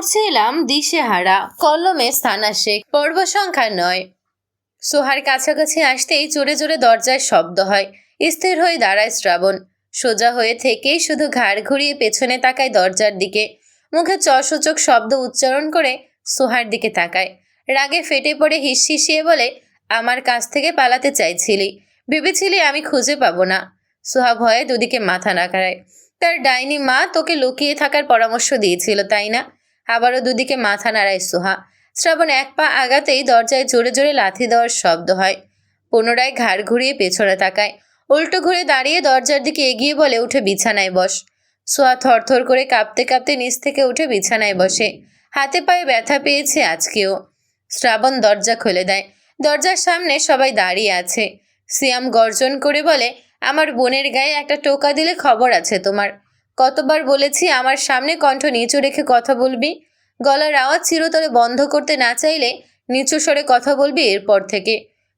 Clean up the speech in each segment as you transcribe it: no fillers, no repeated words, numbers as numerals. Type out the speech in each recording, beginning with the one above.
পড়ছিলাম দিশেহারা, কলমে স্থানাশেখ, পর্ব সংখ্যা 9। সোহার কাছাকাছি আসতেই জোরে জোরে দরজায় শব্দ হয়। স্থির হয়ে দাঁড়ায় শ্রাবণ। সোজা হয়ে থেকেই শুধু ঘাড় ঘুরিয়ে পেছনে তাকায় দরজার দিকে। মুখে চসূচক শব্দ উচ্চারণ করে সোহার দিকে তাকায়। রাগে ফেটে পড়ে হিসিয়ে বলে, আমার কাছ থেকে পালাতে চাইছিলি, ভেবেছিলি আমি খুঁজে পাবো না। সোহা ভয়ে দুদিকে মাথা নাড়ায়। তার ডাইনি মা তোকে লুকিয়ে থাকার পরামর্শ দিয়েছিল, তাই না? আবারও দুদিকে মাথা নাড়ায় সোহা। শ্রাবণ এক পা আগাতেই দরজায় জোরে জোরে লাথি দেওয়ার শব্দ হয়। পুনরায় ঘাড় ঘুরিয়ে পেছনে তাকায়। উল্টো ঘুরে দাঁড়িয়ে দরজার দিকে এগিয়ে বলে, উঠে বিছানায় বস। সোহা থরথর করে কাঁপতে কাঁপতে নিচ থেকে উঠে বিছানায় বসে। হাতে পায়ে ব্যথা পেয়েছে আজকেও। শ্রাবণ দরজা খুলে দেয়। দরজার সামনে সবাই দাঁড়িয়ে আছে। সিয়াম গর্জন করে বলে, আমার বোনের গায়ে একটা টোকা দিলে খবর আছে তোমার। কতবার বলেছি আমার সামনে কণ্ঠ নিচু রেখে কথা বলবি। গলার আওয়াজ চিরতরে বন্ধ করতে না চাইলে নিচু স্বরে কথা বলবি এরপর থেকে।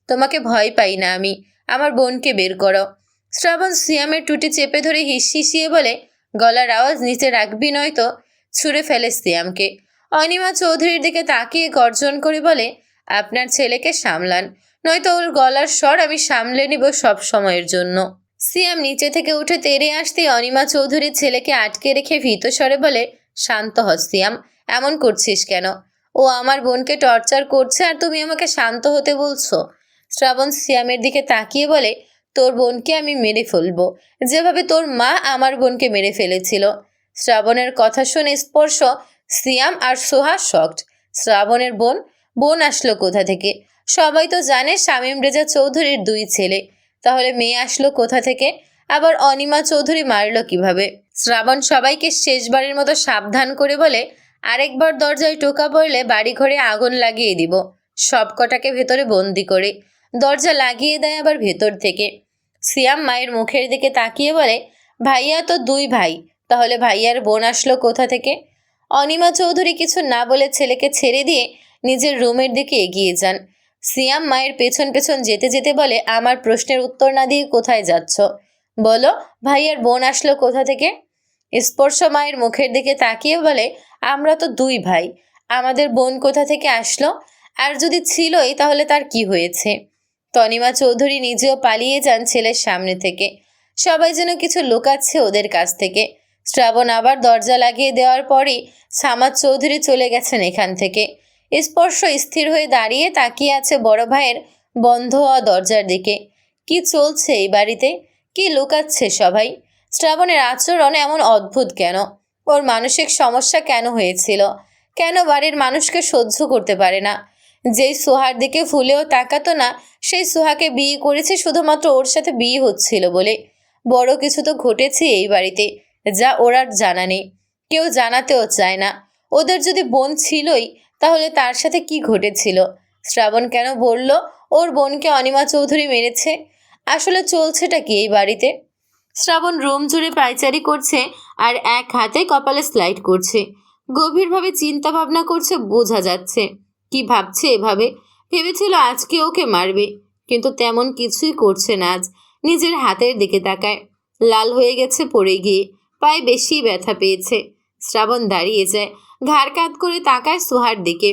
তোমাকে ভয় পাই না আমি, আমার বোনকে বের করো। শ্রাবণ সিয়ামের টুটি চেপে ধরে হিসিয়ে বলে, গলার আওয়াজ নিচে রাখবি নয়তো ছুঁড়ে ফেলে সিয়ামকে। অনিমা চৌধুরীর দিকে তাকিয়ে গর্জন করে বলে, আপনার ছেলেকে সামলান, নয়তো ওর গলার স্বর আমি সামলে নিব সব সময়ের জন্য। সিয়াম নিচে থেকে উঠে তেড়ে আসতেই অনিমা চৌধুরীর ছেলেকে আটকে রেখে ভীত স্বরে বলে, শান্ত হ সিয়াম, এমন করছিস কেন? ও আমার বোনকে টর্চার করছে আর তুমি আমাকে শান্ত হতে বলছো? শ্রাবণ সিয়ামের দিকে তাকিয়ে বলে, তোর বোনকে আমি মেরে ফেলবো, যেভাবে তোর মা আমার বোনকে মেরে ফেলেছিল। শ্রাবণের কথা শুনে স্পর্শ সিয়াম আর সোহা শকড। শ্রাবণের বোন? বোন আসলো কোথা থেকে? সবাই তো জানে শামীম রেজা চৌধুরীর 2 ছেলে, তাহলে মেয়ে আসলো কোথা থেকে? আবার অনিমা চৌধুরী মারলো কিভাবে? শ্রাবণ সবাইকে শেষবারের মতো সাবধান করে বলে, আরেকবার দরজায় টোকা পড়লে বাড়িঘরে আগুন লাগিয়ে দিব, সব কটাকে ভেতরে বন্দি করে। দরজা লাগিয়ে দেয় আবার ভেতর থেকে। সিয়াম মায়ের মুখের দিকে তাকিয়ে বলে, ভাইয়া তো 2 ভাই, তাহলে ভাইয়ার বোন আসলো কোথা থেকে? অনিমা চৌধুরী কিছু না বলে ছেলেকে ছেড়ে দিয়ে নিজের রুমের দিকে এগিয়ে যান। সিয়াম মায়ের পেছন পেছন যেতে যেতে বলে, আমার প্রশ্নের উত্তর না দিয়ে কোথায় যাচ্ছ? বলো, ভাইয়ার বোন আসলো কোথা থেকে? স্পর্শ মায়ের মুখের দিকে তাকিয়ে বলে, আমরা তো 2 ভাই, আমাদের বোন কোথা থেকে আসলো? আর যদি ছিলই তাহলে তার কি হয়েছে? তনিমা চৌধুরী নিজেও পালিয়ে যান ছেলের সামনে থেকে। সবাই যেন কিছু লুকাচ্ছে ওদের কাছ থেকে। শ্রাবণ আবার দরজা লাগিয়ে দেওয়ার পরই সামাদ চৌধুরী চলে গেছেন এখান থেকে। স্পর্শ স্থির হয়ে দাঁড়িয়ে তাকিয়ে আছে বড় ভাইয়ের বন্ধ হওয়া দরজার দিকে। কি চলছে এই বাড়িতে? কি লুকাচ্ছে সবাই? শ্রাবণের আচরণ এমন অদ্ভুত কেন? ওর মানসিক সমস্যা কেন হয়েছিল? কেন বাড়ির মানুষকে সহ্য করতে পারে না? যেই সোহার দিকে ভুলেও তাকাতো না, সেই সোহাকে বিয়ে করেছে শুধুমাত্র ওর সাথে বিয়ে হচ্ছিল বলে। বড় কিছু তো ঘটেছে এই বাড়িতে, যা ওর আর জানা নেই, কেউ জানাতেও চায় না। ওদের যদি বোন ছিলই, তাহলে তার সাথে কি ঘটেছিল? শ্রাবণ কেন বলল ওর বোনকে অনিমা চৌধুরী মেরেছে? আসলে চলছেটা কি এই বাড়িতে? শ্রাবণ রুম জুড়ে পায়চারি করছে আর এক হাতে কপালে স্লাইড করছে। গভীরভাবে চিন্তা ভাবনা করছে, বোঝা যাচ্ছে। কি ভাবছে এভাবে? ভেবেছিল আজকে ওকে মারবে, কিন্তু তেমন কিছুই করছে না আজ। নিজের হাতের দিকে তাকায়, লাল হয়ে গেছে পড়ে গিয়ে, পায়ে বেশি ব্যথা পেয়েছে। শ্রাবণ দাঁড়িয়ে যায়, ঘাড় কাত করে তাকায় সোহার দিকে।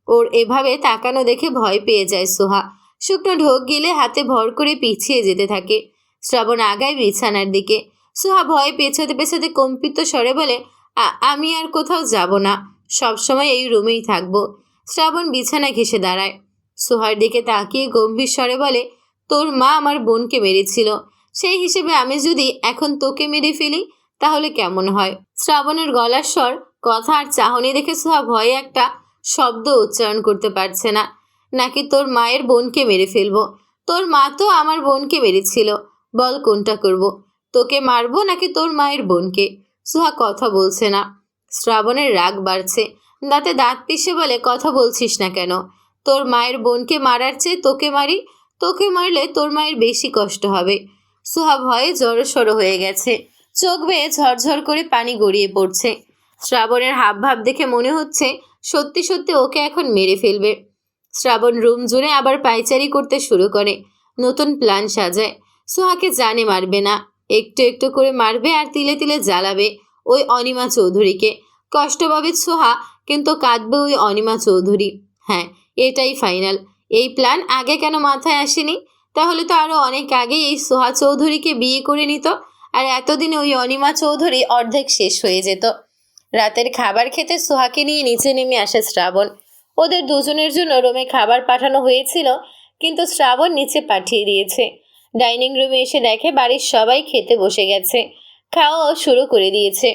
ওর এভাবে তাকানো দেখে ভয় পেয়ে যায় সোহা। শুকনো ঢোক গিলে হাতে ভর করে পিছিয়ে যেতে থাকে। শ্রাবণ আগায় বিছানার দিকে। সোহা ভয়ে পেছোতে পেছোতে কম্পিত স্বরে বলে, আমি আর কোথাও যাব না, সবসময় এই রুমেই থাকবো। শ্রাবণ বিছানা ঘেঁষে দাঁড়ায়। সোহার দিকে তাকিয়ে গম্ভীর স্বরে বলে, তোর মা আমার বোনকে মেরেছিল, সেই হিসেবে আমি যদি এখন তোকে মেরে ফেলি তাহলে কেমন হয়? শ্রাবণের গলার স্বর, কথা আর চাহনি দেখে সোহা ভয়ে একটা শব্দ উচ্চারণ করতে পারছে না। নাকি তোর মায়ের বোনকে মেরে ফেলবো? তোর মা তো আমার বোনকে মেরেছিল, বল কোনটা করব? তোকে মারবো নাকি তোর মায়ের বোনকে? সোহা কথা বলছে না। শ্রাবণের রাগ বাড়ছে, দাঁতে দাঁত পিষে বলে, কথা বলছিস না কেন? তোর মায়ের বোনকে মারার চেয়ে তোকে মারি, তোকে মারলে তোর মায়ের বেশি কষ্ট হবে। সোহা ভয়ে জড়সড় হয়ে গেছে, চোখ বেয়ে ঝরঝর করে পানি গড়িয়ে পড়ছে। শ্রাবণের হাবভাব দেখে মনে হচ্ছে সত্যি সত্যি ওকে এখন মেরে ফেলবে। শ্রাবণ রুম জুড়ে আবার পায়চারি করতে শুরু করে, নতুন প্ল্যান সাজায়। সোহাকে জানে মারবে না, একটু একটু করে মারবে আর তিলে তিলে জ্বালাবে ওই অনিমা চৌধুরীকে। কষ্ট পাবে সোহা, কিন্তু কাঁদবে ওই অনিমা চৌধুরী। হ্যাঁ, এটাই ফাইনাল। এই প্ল্যান আগে কেন মাথায় আসেনি? তাহলে তো আরো অনেক আগেই এই সোহা চৌধুরীকে বিয়ে করে নিত, আর এতদিনে ওই অনিমা চৌধুরী অর্ধেক শেষ হয়ে যেত। রাতের খাবার খেতে সোহাকে নিয়ে নিচে নেমে আসে শ্রাবণ। ওদের দুজনের জন্য রুমে খাবার পাঠানো হয়েছিল, কিন্তু শ্রাবণ নিচে পাঠিয়ে দিয়েছে। ডাইনিং রুমে এসে দেখে বাড়ির সবাই খেতে বসে গেছে, খাওয়াও শুরু করে দিয়েছে।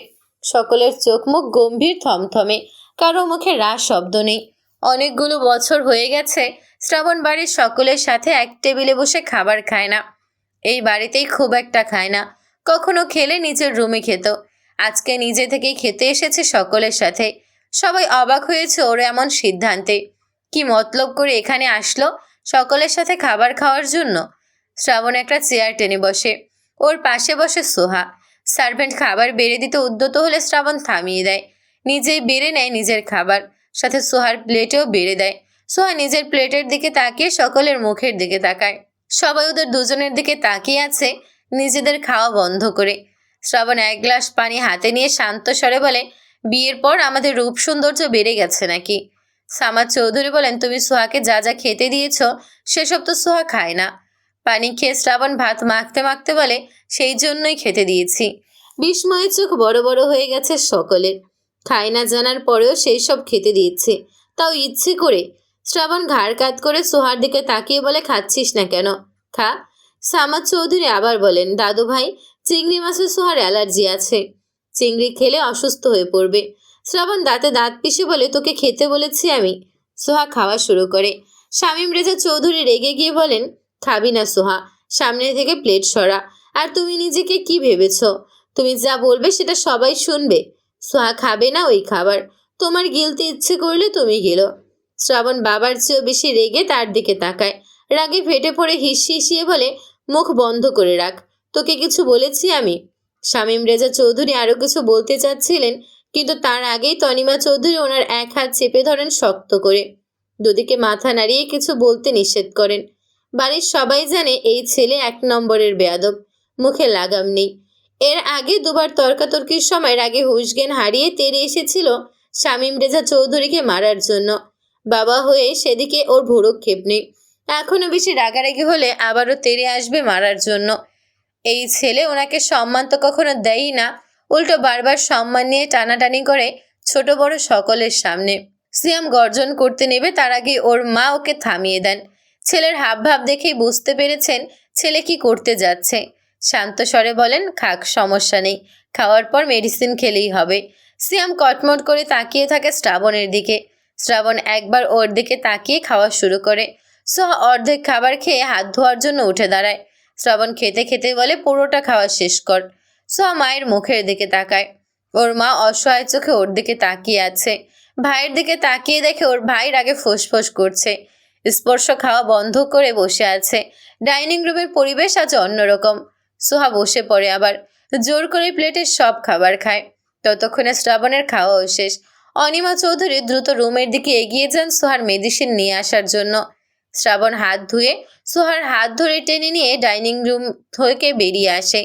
সকলের চোখ মুখ গম্ভীর, থমথমে, কারো মুখে রাস শব্দ নেই। অনেকগুলো বছর হয়ে গেছে শ্রাবণ বাড়ির সকলের সাথে এক টেবিলে বসে খাবার খায় না। এই বাড়িতেই খুব একটা খায় না, কখনো খেলে নিজের রুমে খেত। আজকে নিজে থেকেই খেতে এসেছে সকলের সাথে। সবাই অবাক হয়েছে ওর এমন সিদ্ধান্তে। কি মতলব করে এখানে আসলো সকলের সাথে খাবার খাওয়ার জন্য? শ্রাবণ একটা চেয়ার টেনে বসে, ওর পাশে বসে সোহা। সার্ভেন্ট খাবার বেড়ে দিতে উদ্যত হলে শ্রাবণ থামিয়ে দেয়, নিজেই বেড়ে নেয় নিজের খাবার, সাথে সোহার প্লেটেও বেড়ে দেয়। সোহা নিজের প্লেটের দিকে তাকিয়ে সকলের মুখের দিকে তাকায়। সবাই ওদের দুজনের দিকে তাকিয়ে আছে নিজেদের খাওয়া বন্ধ করে। শ্রাবণ এক গ্লাস পানি হাতে নিয়ে শান্ত স্বরে বলে, বিয়ের পর আমাদের রূপ সৌন্দর্য বেড়ে গেছে নাকি? সামাদ চৌধুরী বলেন, তুমি সোহাকে যা যা খেতে দিয়েছ সেসব তো সোহা খায় না। পানি খেয়ে শ্রাবণ ভাত মাখতে মাখতে বলে, সেই জন্যই খেতে দিয়েছি। বিস্ময়ে চোখ বড় বড় হয়ে গেছে সকলের। খায় না জানার পরেও সেই সব খেতে দিয়েছে, তাও ইচ্ছে করে। শ্রাবণ ঘাড় কাত করে সোহার দিকে তাকিয়ে বলে, খাচ্ছিস না কেন? খা। সামাদ চৌধুরী আবার বলেন, দাদু ভাই, চিংড়ি মাছে সোহার অ্যালার্জি আছে, চিংড়ি খেলে অসুস্থ হয়ে পড়বে। শ্রাবণ দাঁতে দাঁত পিষে বলে, তোকে খেতে বলেছি আমি। সোহা খাওয়া শুরু করে। শামীম রেজা চৌধুরী রেগে গিয়ে বলেন, খাবি না সোহা, সামনে থেকে প্লেট সরা। আর তুমি নিজেকে কি ভেবেছ? তুমি যা বলবে সেটা সবাই শুনবে। সোহা খাবে না ওই খাবার, তোমার গিলতে ইচ্ছে করলে তুমি গেলো। শ্রাবণ বাবার চেয়েও বেশি রেগে তার দিকে তাকায়। রাগে ফেটে পড়ে হিসিয়ে বলে, মুখ বন্ধ করে রাখ, তোকে কিছু বলেছি আমি? শামীম রেজা চৌধুরী আরো কিছু বলতে চাচ্ছিলেন, কিন্তু তার আগেই তনিমা চৌধুরী ওনার এক হাত চেপে ধরেন শক্ত করে। দুদিকে মাথা নাড়িয়ে কিছু বলতে নিষেধ করেন। বাড়ির সবাই জানে এই ছেলে এক নম্বরের বেয়াদব, মুখে লাগাম নেই। এর আগে দুবার তর্কাতর্কির সময় রাগে হুঁশজ্ঞান হারিয়ে তেড়ে এসেছিল শামীম রেজা চৌধুরীকে মারার জন্য। বাবা হয়ে সেদিকে ওর ভ্রুক্ষেপ নেই। এখনো বেশি রাগারাগি হলে আবারও তেড়ে আসবে মারার জন্য। এই ছেলে ওনাকে সম্মান তো কখনো দেয়ই না, উল্টো বারবার সম্মান নিয়ে টানাটানি করে ছোট বড় সকলের সামনে। সিয়াম গর্জন করতে নেবে তার আগে ওর মা ওকে থামিয়ে দেন। ছেলের হাবভাব দেখেই বুঝতে পেরেছেন ছেলে কি করতে যাচ্ছে। শান্ত স্বরে বলেন, খাক, সমস্যা নেই, খাওয়ার পর মেডিসিন খেলেই হবে। সিয়াম কটমট করে তাকিয়ে থাকে শ্রাবণের দিকে। শ্রাবণ একবার ওর দিকে তাকিয়ে খাওয়া শুরু করে। সোহা অর্ধেক খাবার খেয়ে হাত ধোয়ার জন্য উঠে দাঁড়ায়। শ্রাবণ খেতে খেতে বলে, পুরোটা খাওয়া শেষ কর। সোহা মায়ের মুখের দিকে তাকায়। ওর মা অসহায় চোখে ওর দিকে তাকিয়ে আছে। ভাইয়ের দিকে তাকিয়ে দেখে ওর ভাই রাগে ফোঁস করছে। স্পর্শ খাওয়া বন্ধ করে বসে আছে। ডাইনিং রুমের পরিবেশ আজ অন্যরকম। সোহা বসে পড়ে আবার, জোর করে প্লেটের সব খাবার খায়। ততক্ষণে শ্রাবণের খাওয়াও শেষ। অনিমা চৌধুরী দ্রুত রুমের দিকে এগিয়ে যান সোহার মেডিসিন নিয়ে আসার জন্য। শ্রাবণ হাত ধুয়ে সোহার হাত ধরে টেনে নিয়ে ডাইনিং রুম থেকে বেরিয়ে আসে।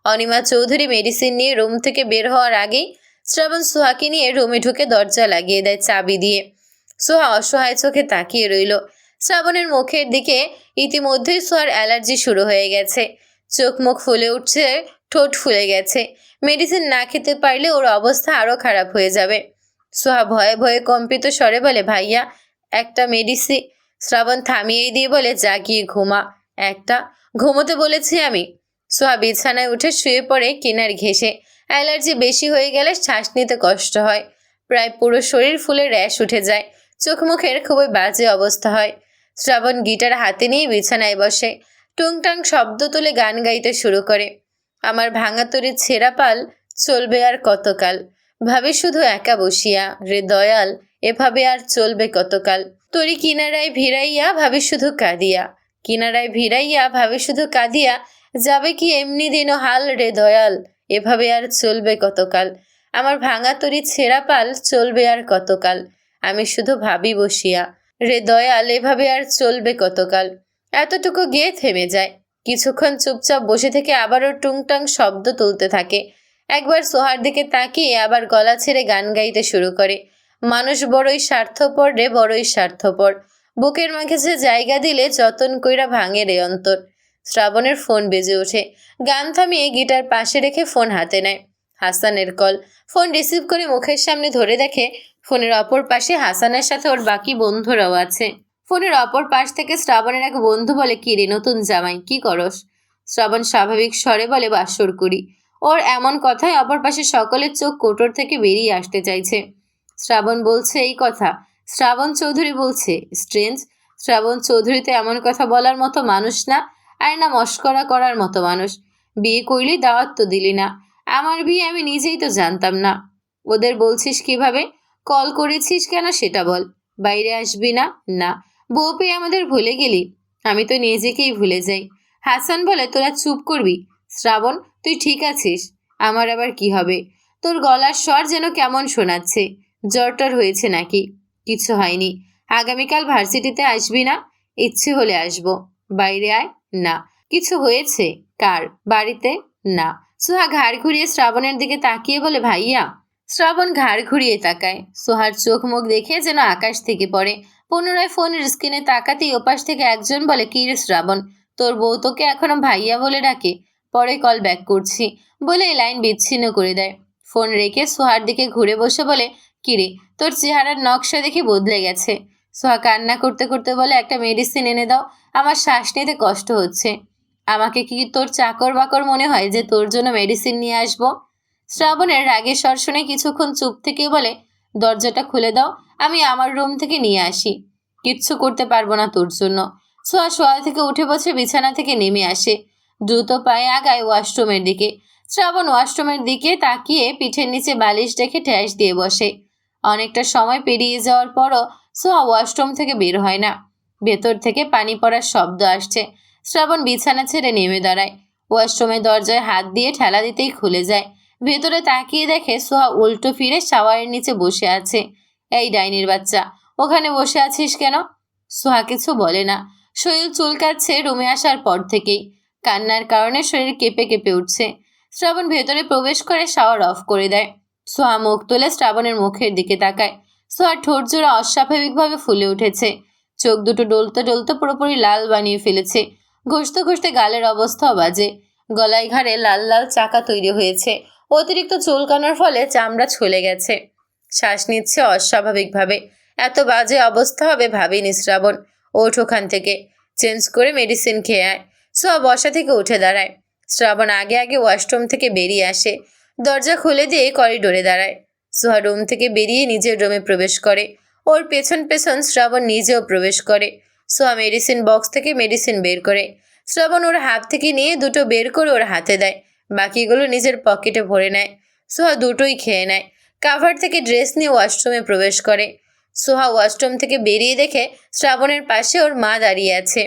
অনিমা চৌধুরী মেডিসিন নিয়ে রুম থেকে বের হওয়ার আগেই শ্রাবণ সোহাকে নিয়ে রুমে ঢুকে দরজা লাগিয়ে দেয় চাবি দিয়ে। সোহা অসহায় চোখে তাকিয়ে রইল। শ্রাবণের মুখের দিকে ইতিমধ্যেই সোহার অ্যালার্জি শুরু হয়ে গেছে। চোখ মুখ ফুলে উঠছে, ঠোঁট ফুলে গেছে। মেডিসিন না খেতে পারলে ওর অবস্থা আরো খারাপ হয়ে যাবে। সোহা ভয়ে ভয়ে কম্পিত স্বরে বলে, ভাইয়া, একটা মেডিসিন। শ্রাবণ থামিয়ে দিয়ে বলে, যা গিয়ে ঘুমা। একটা? ঘুমোতে বলেছি আমি। সোহা বিছানায় উঠে শুয়ে পড়ে কিনার ঘেঁষে। অ্যালার্জি বেশি হয়ে গেলে শ্বাস নিতে কষ্ট হয়। প্রায় পুরো শরীর ফুলে র্যাশ উঠে যায়। চোখ মুখের খুবই বাজে অবস্থা হয়। শ্রাবণ গিটার হাতে নিয়ে বিছানায় বসে টুংটাং শব্দ তুলে গান গাইতে শুরু করে। আমার ভাঙা তরির ছেঁড়া পাল চলবে আর কতকাল, ভাবি শুধু একা বসিয়া, রে দয়াল, এভাবে আর চলবে কতকাল। তরি কিনারায় ভিড়াইয়া ভাবি শুধু কাঁদিয়া, কিনারায় ভিড়াইয়া ভাবি শুধু কাঁদিয়া, যাবে কি এমনি দিনও হাল, রে দয়াল, এভাবে আর চলবে কতকাল। আমার ভাঙা তরি ছেঁড়া পাল চলবে আর কতকাল, আমি শুধু ভাবি বসিয়া, রে দয়াল, এভাবে আর চলবে কতকাল। এতটুকু গিয়ে থেমে যায়। কিছুক্ষণ চুপচাপ বসে থেকে আবারও টুংটাং শব্দ তুলতে থাকে। একবার সোহার দিকে তাকিয়ে আবার গলা ছেড়ে গান গাইতে শুরু করে। মানুষ বড়ই স্বার্থপর রে, বড়ই স্বার্থপর। বুকের মাঝে যে জায়গা দিলে যতন কইরা ভাঙে রে অন্তর। শ্রাবণের ফোন বেজে ওঠে। গান থামিয়ে গিটার পাশে রেখে ফোন হাতে নেয়। হাসানের কল। ফোন রিসিভ করে মুখের সামনে ধরে দেখে ফোনের অপর পাশে হাসানের সাথে ওর বাকি বন্ধুরাও আছে। ফোনের অপর পাশ থেকে শ্রাবণের এক বন্ধু বলে, কি রে নতুন জামাই, কি করস? শ্রাবণ স্বাভাবিক স্বরে বলে, বাসর করি। ওর এমন কথায় অপর পাশে সকলের চোখ কোটর থেকে বেরিয়ে আসতে চাইছে। শ্রাবণ বলছে এই কথা। শ্রাবণ চৌধুরী বলছে, স্ট্রেঞ্জ। শ্রাবণ চৌধুরী তো এমন কথা বলার মতো মানুষ না, আর না মস্করা করার মতো মানুষ। বিয়ে করলি, দাওয়াত তো দিলি না। আমার বিয়ে আমি নিজেই তো জানতাম না। ওদের বলছিস কিভাবে? কল করেছিস কেন সেটা বল। বাইরে আসবি না? না। বউ পেয়ে আমাদের ভুলে গেলি? আমি তো নিজেকেই ভুলে যাই। হাসান বলে, তোরা চুপ করবি? শ্রাবণ, তুই ঠিক আছিস? আমার আবার কি হবে? তোর গলার স্বর যেন কেমন শোনাচ্ছে। জ্বরটর হয়েছে নাকি? কিছু হয়নি। আগামীকাল ভার্সিটিতে আসবি না? ইচ্ছে হলে আসবো। বাইরে আয়। না। কিছু হয়েছে? কার? বাড়িতে? না। সোহা ঘাড় ঘুরিয়ে শ্রাবণের দিকে তাকিয়ে বলে, ভাইয়া। শ্রাবণ ঘাড় ঘুরিয়ে তাকায়। সোহার চোখ মুখ দেখে যেন আকাশ থেকে পড়ে। পুনরায় ফোনের স্ক্রিনে তাকাতেই ওপাশ থেকে একজন বলে, কি রে শ্রাবণ, তোর বউ তোকে এখনো ভাইয়া বলে ডাকে? পরে কল ব্যাক করছি বলে এই লাইন বিচ্ছিন্ন করে দেয়। ফোন রেখে সোহার দিকে ঘুরে বসে বলে, কিরে, তোর চেহারার নকশা দেখে বদলে গেছে। সোহা কান্না করতে করতে বলে, একটা মেডিসিন এনে দাও, আমার শ্বাস নিতে কষ্ট হচ্ছে। আমাকে কি তোর চাকর বাকর মনে হয় যে তোর জন্য মেডিসিন নিয়ে আসবো? শ্রাবণের রাগের স্বর শুনে কিছুক্ষণ চুপ থেকে বলে, দরজাটা খুলে দাও, আমি আমার রুম থেকে নিয়ে আসি। কিচ্ছু করতে পারবো না তোর জন্য। সোয়া শোয়া থেকে উঠে বসে বিছানা থেকে নেমে আসে। দ্রুত পায়ে আগায় ওয়াশরুমের দিকে। শ্রাবণ ওয়াশরুমের দিকে তাকিয়ে পিঠের নিচে বালিশ রেখে ঠ্যাস দিয়ে বসে। অনেকটা সময় পেরিয়ে যাওয়ার পরও সোয়া ওয়াশরুম থেকে বের হয় না। ভেতর থেকে পানি পড়ার শব্দ আসছে। শ্রাবণ বিছানা ছেড়ে নেমে দাঁড়ায়। ওয়াশরুমের দরজায় হাত দিয়ে ঠেলা দিতেই খুলে যায়। ভেতরে তাকিয়ে দেখে সোহা উল্টো ফিরে শাওয়ারের নিচে বসে আছে। এই ডাইনির বাচ্চা, ওখানে বসে আছিস কেন? সোহা কিছু বলে না। শরীর চুলকাচ্ছে রুমে আসার পর থেকেই। কান্নার কারণে শরীর কেঁপে কেঁপে উঠছে। শ্রাবণ ভেতরে প্রবেশ করে শাওয়ার অফ করে দেয়। সোহা মুখ তুলে শ্রাবণের মুখের দিকে তাকায়। সোহার ঠোঁট জোড়া অস্বাভাবিকভাবে ফুলে উঠেছে। চোখ দুটো ডলতে ডলতে পুরোপুরি লাল বানিয়ে ফেলেছে। ঘষতে ঘষতে গালের অবস্থাও বাজে। গলায় ঘাড়ে লাল লাল চাকা তৈরি হয়েছে। অতিরিক্ত চুলকানোর ফলে চামড়া ছলে গেছে। শ্বাস নিচ্ছে অস্বাভাবিকভাবে। এত বাজে অবস্থা হবে ভাবিনি শ্রাবণ। ওঠ ওখান থেকে, চেঞ্জ করে মেডিসিন খেয়ে আয়। সোয়া বসা থেকে উঠে দাঁড়ায়। শ্রাবণ আগে আগে ওয়াশরুম থেকে বেরিয়ে আসে। দরজা খুলে দিয়ে করিডোরে দাঁড়ায়। সোহা রুম থেকে বেরিয়ে নিজের রুমে প্রবেশ করে। ওর পেছন পেছন শ্রাবণ নিজেও প্রবেশ করে। সোহা মেডিসিন বক্স থেকে মেডিসিন বের করে। শ্রাবণ ওর হাত থেকে নিয়ে দুটো বের করে ওর হাতে দেয়। বাকিগুলো নিজের পকেটে ভরে নেয়। সোহা দুটোই খেয়ে নেয়। কাভার থেকে ড্রেস নিয়ে ওয়াশরুমে প্রবেশ করে। সোহা ওয়াশরুম থেকে বেরিয়ে দেখে শ্রাবণের পাশে ওর মা দাঁড়িয়ে আছে।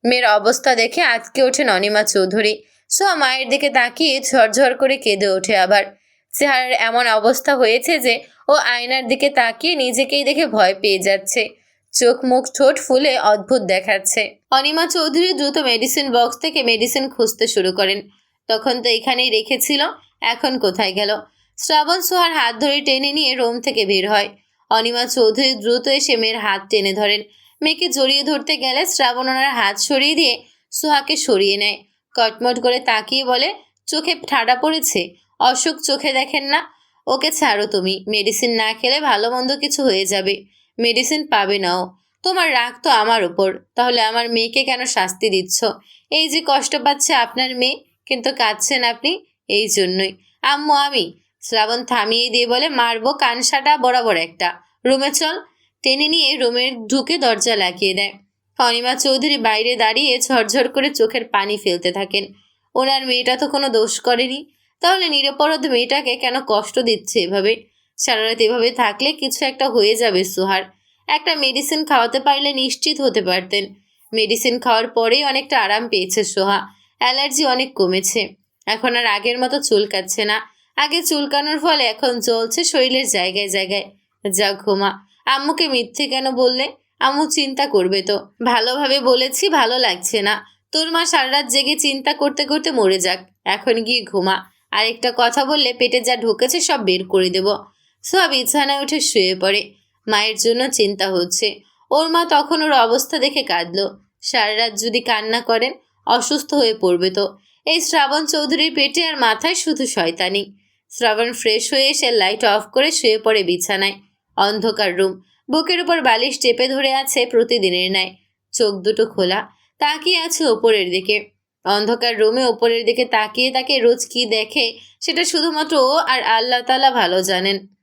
মেয়ের অবস্থা দেখে আঁতকে ওঠেন অনিমা চৌধুরী। সোহা মায়ের দিকে তাকিয়ে ঝরঝর করে কেঁদে ওঠে আবার। চেহারার এমন অবস্থা হয়েছে যে ও আয়নার দিকে তাকিয়ে নিজেকেই দেখে ভয় পেয়ে যাচ্ছে। চোখ মুখ ঠোঁট ফুলে অদ্ভুত দেখাচ্ছে। অনিমা চৌধুরী দ্রুত মেডিসিন বক্স থেকে মেডিসিন খুঁজতে শুরু করেন। তখন তো এখানেই রেখেছিল, এখন কোথায় গেল? শ্রাবণ সোহার হাত ধরে টেনে নিয়ে রুম থেকে বের হয়। অনিমা চৌধুরী দ্রুত এসে মেয়ের হাত টেনে ধরেন। মেয়েকে জড়িয়ে ধরতে গেলে শ্রাবণ ওনার হাত সরিয়ে দিয়ে সোহাকে সরিয়ে নেয়। কটমট করে তাকিয়ে বলে, চোখে ঠাডা পড়েছে? অসুখ চোখে দেখেন না? ওকে ছাড়ো তুমি। মেডিসিন না খেলে ভালো মন্দ কিছু হয়ে যাবে। মেডিসিন পাবে নাও। তোমার রাগ তো আমার উপর। তাহলে আমার মেয়েকে কেন শাস্তি দিচ্ছ? এই যে কষ্ট পাচ্ছে আপনার মেয়ে, কিন্তু কাঁদছেন আপনি এই জন্যই। আম্মু আমি। শ্রাবণ থামিয়ে দিয়ে বলে, মারবো কানসাটা বরাবর একটা। রুমে চল। টেনে নিয়ে রুমে ঢুকে দরজা লাগিয়ে দেয়। অনিমা চৌধুরী বাইরে দাঁড়িয়ে ঝরঝর করে চোখের পানি ফেলতে থাকেন। ওনার মেয়েটা তো কোনো দোষ করেনি, তাহলে নিরপরাধ মেয়েটাকে কেন কষ্ট দিচ্ছে এভাবে? সারা রাত এভাবে থাকলে কিছু একটা হয়ে যাবে সোহার। একটা মেডিসিন খাওয়াতে পারলে নিশ্চিত হতে পারতেন। মেডিসিন খাওয়ার পরেই অনেকটা আরাম পেয়েছে সোহা। অ্যালার্জি অনেক কমেছে। এখন আর আগের মতো চুলকাচ্ছে না। আগে চুলকানোর ফলে এখন জ্বলছে শরীরের জায়গায় জায়গায়। যা ঘুমা। আম্মুকে মিথ্যে কেন বললে? আম্মু চিন্তা করবে তো। ভালোভাবে বলেছি, ভালো লাগছে না। তোর মা সারা রাত জেগে চিন্তা করতে করতে মরে যাক। এখন গিয়ে ঘুমা। আরেকটা কথা বললে পেটে যা ঢুকেছে সব বের করে দেব। সোহা বিছানায় উঠে শুয়ে পড়ে। মায়ের জন্য চিন্তা হচ্ছে। ওর মা তখন ওর অবস্থা দেখে কাঁদলো। সারা রাত যদি কান্না করেন অসুস্থ হয়ে পড়বে তো। এই শ্রাবণ চৌধুরীর পেটে আর মাথায় শুধু শয়তানি। শ্রাবণ ফ্রেশ হয়ে এসে লাইট অফ করে শুয়ে পড়ে বিছানায়। অন্ধকার রুম। বুকের উপর বালিশ চেপে ধরে আছে প্রতিদিনের ন্যায়। চোখ দুটো খোলা, তাকিয়ে আছে ওপরের দিকে। অন্ধকার রুমে ওপরের দিকে তাকিয়ে তাকে রোজ কি দেখে সেটা শুধুমাত্র ও আর আল্লাহ তাআলা ভালো জানেন।